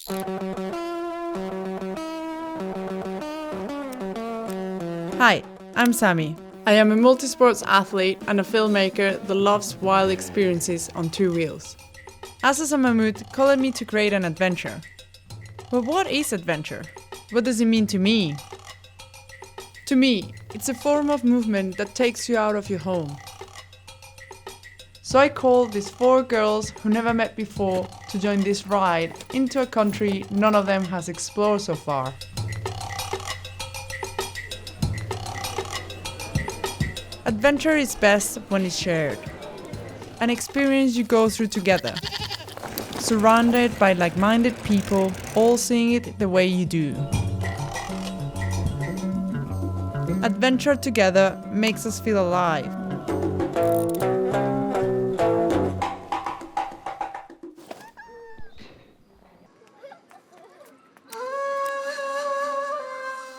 Hi, I'm Sami. I am a multisports athlete and a filmmaker that loves wild experiences on two wheels. Asa Mahmoud called me to create an adventure. But what is adventure? What does it mean to me? To me, it's a form of movement that takes you out of your home. So I called these 4 girls who never met before to join this ride into a country none of them has explored so far. Adventure is best when it's shared. An experience you go through together, surrounded by like-minded people, all seeing it the way you do. Adventure together makes us feel alive.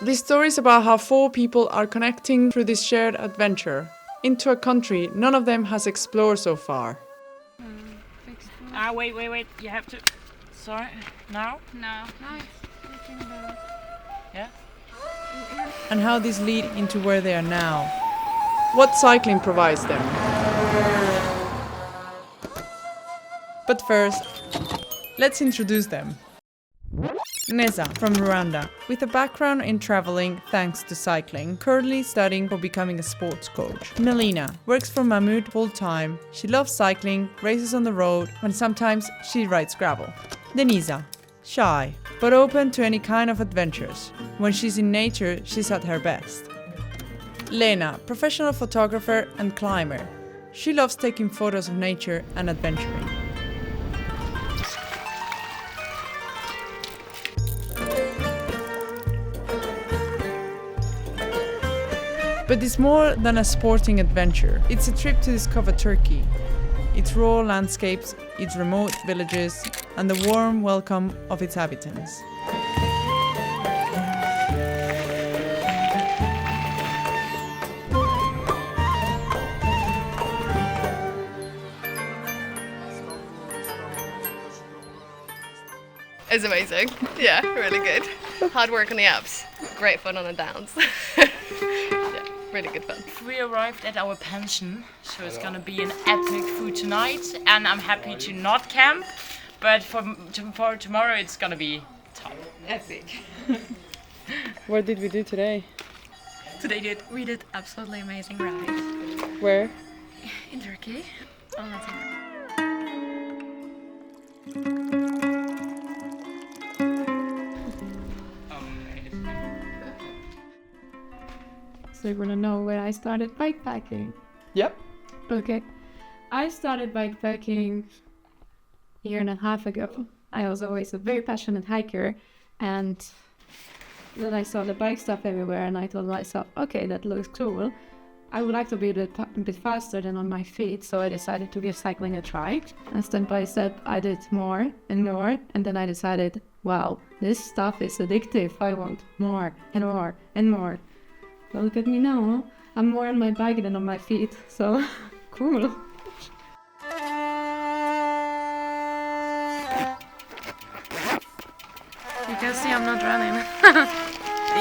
This story is about how 4 people are connecting through this shared adventure into a country none of them has explored so far. Wait. You have to. Sorry. Now? No. Yeah? And how these lead into where they are now. What cycling provides them. But first, let's introduce them. Neza from Rwanda, with a background in traveling thanks to cycling, currently studying for becoming a sports coach. Melina works for Mahmoud full-time. She loves cycling, races on the road, and sometimes she rides gravel. Denisa, shy, but open to any kind of adventures. When she's in nature, she's at her best. Lena, professional photographer and climber. She loves taking photos of nature and adventuring. But it's more than a sporting adventure. It's a trip to discover Turkey, its raw landscapes, its remote villages, and the warm welcome of its inhabitants. It's amazing. Yeah, really good. Hard work on the ups, great fun on the downs. Yeah, really good fun. We arrived at our pension, so it's gonna be an epic food tonight, and I'm happy to not camp, but for tomorrow it's gonna be top. Epic. What did we do today? We did absolutely amazing ride Where? in Turkey. So you want to know where I started bikepacking? Yep. Okay. I started bikepacking a year and a half ago. I was always a very passionate hiker, and then I saw the bike stuff everywhere, and I told myself, okay, that looks cool. I would like to be a bit faster than on my feet, so I decided to give cycling a try. And step by step, I did more and more, and then I decided, wow, this stuff is addictive. I want more and more and more. Well, look at me now. I'm more on my bike than on my feet, so cool. You can see I'm not running.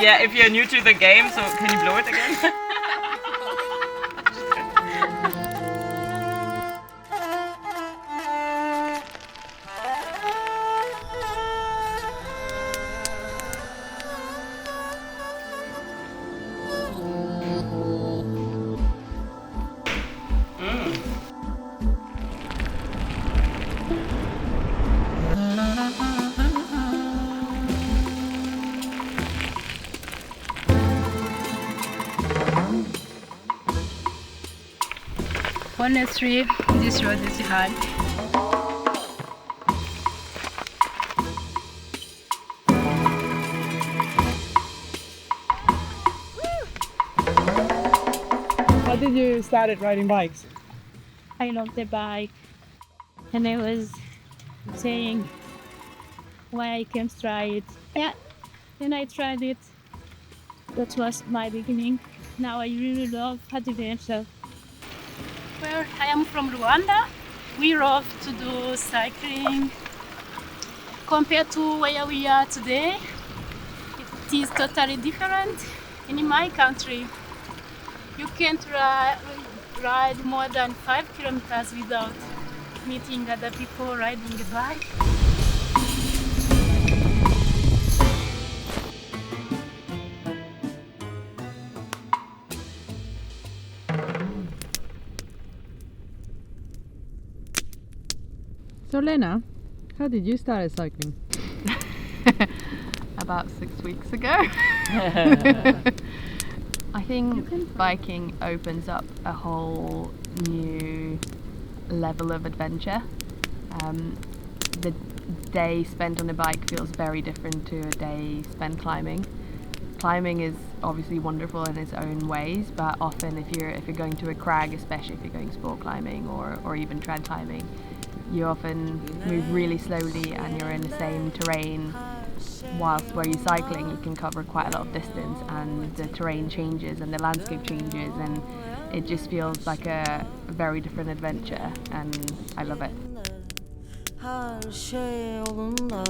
Yeah, if you're new to the game, so can you blow it again? Honestly, this road is hard. How did you start riding bikes? I love the bike, and I was saying why I can't try it. Yeah, and I tried it. That was my beginning. Now I really love adventure. Where I am from Rwanda, we love to do cycling compared to where we are today, it is totally different. In my country, you can't ride more than 5 kilometers without meeting other people riding a bike. So Lena, how did you start cycling? About 6 weeks ago. I think biking opens up a whole new level of adventure. The day spent on a bike feels very different to a day spent climbing. Climbing is obviously wonderful in its own ways, but often if you're going to a crag, especially if you're going sport climbing or even trad climbing, you often move really slowly and you're in the same terrain. Whilst where you're cycling, you can cover quite a lot of distance and the terrain changes and the landscape changes, and it just feels like a very different adventure, and I love it. Her şey yolunda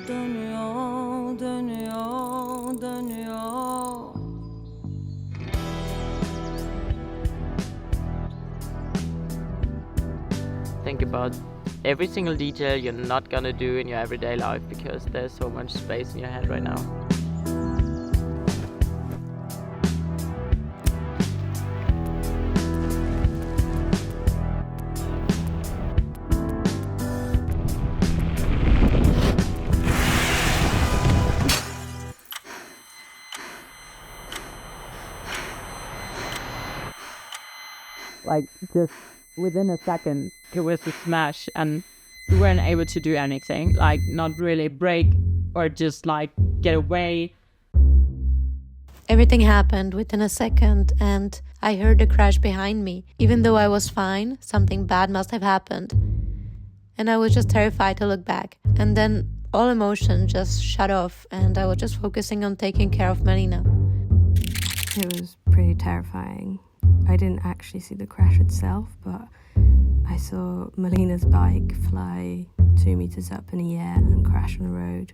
dönüyor, dönüyor, dönüyor. Think about every single detail you're not gonna do in your everyday life because there's so much space in your head right now. Like, just within a second, it was a smash, and we weren't able to do anything, like not really brake or just like get away. Everything happened within a second, and I heard the crash behind me. Even though I was fine, something bad must have happened. And I was just terrified to look back. And then all emotion just shut off, and I was just focusing on taking care of Melina. It was pretty terrifying. I didn't actually see the crash itself, but I saw Melina's bike fly 2 meters up in the air and crash on the road.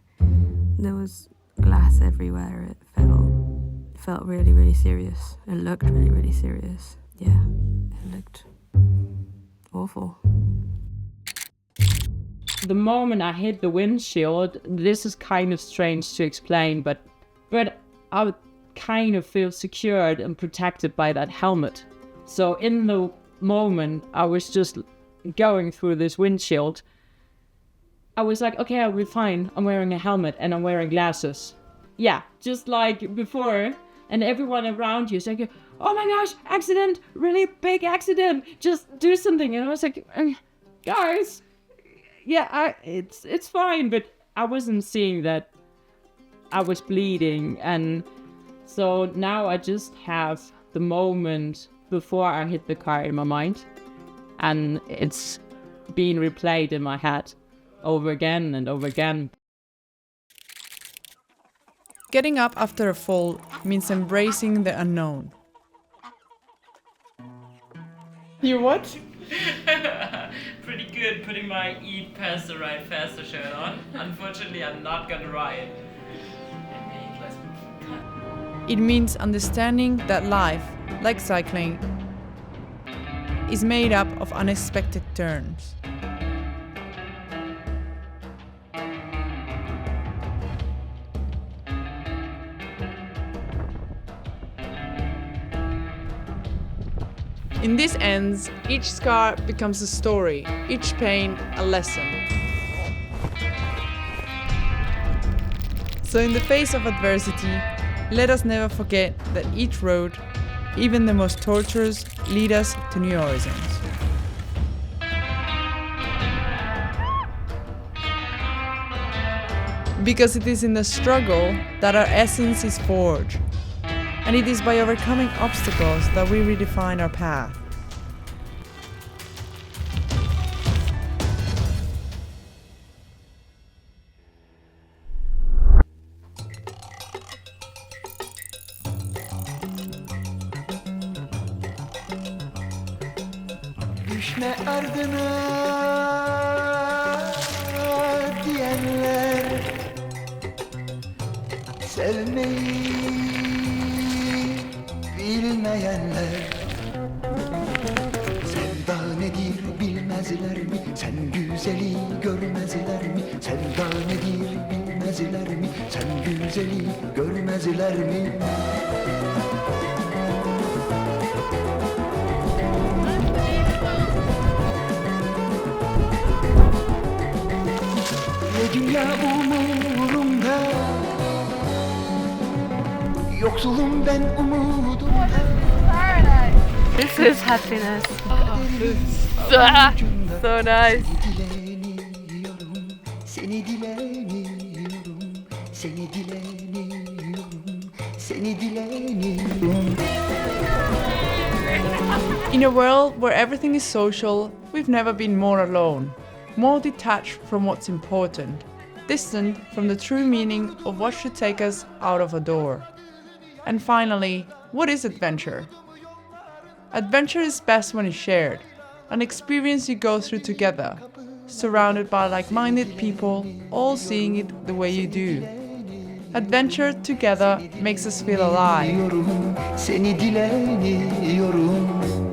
There was glass everywhere. It felt really, really serious. It looked really, really serious. Yeah, it looked awful. The moment I hit the windshield, this is kind of strange to explain, but I would kind of feel secured and protected by that helmet. So in the moment I was just going through this windshield, I was like, okay, I'll be fine. I'm wearing a helmet and I'm wearing glasses. Yeah, just like before. And everyone around you is like, oh my gosh, accident, really big accident, just do something. And I was like, guys, yeah, it's fine. But I wasn't seeing that I was bleeding. And so now I just have the moment before I hit the car in my mind, and it's being replayed in my head over again and over again. Getting up after a fall means embracing the unknown. You what? Pretty good putting my Eat Pasta Ride Faster shirt on. Unfortunately, I'm not gonna ride. It means understanding that life, like cycling, is made up of unexpected turns. In these ends, each scar becomes a story, each pain a lesson. So in the face of adversity, let us never forget that each road, even the most tortuous, lead us to new horizons. Because it is in the struggle that our essence is forged. And it is by overcoming obstacles that we redefine our path. Düşme ardına diyenler Sevmeyi bilmeyenler sevda nedir bilmezler mi? Sen güzeli görmezler mi? Sevda nedir bilmezler mi? Sen güzeli görmezler mi? Ne dünya umurumda, yoksulum ben umudumda. This is happiness. So nice. Seni dileniyorum, seni dileniyorum, seni dileniyorum. In a world where everything is social, we've never been more alone, more detached from what's important, distant from the true meaning of what should take us out of a door. And finally, what is adventure? Adventure is best when it's shared, an experience you go through together, surrounded by like-minded people, all seeing it the way you do. Adventure together makes us feel alive. Seni dileniyorum.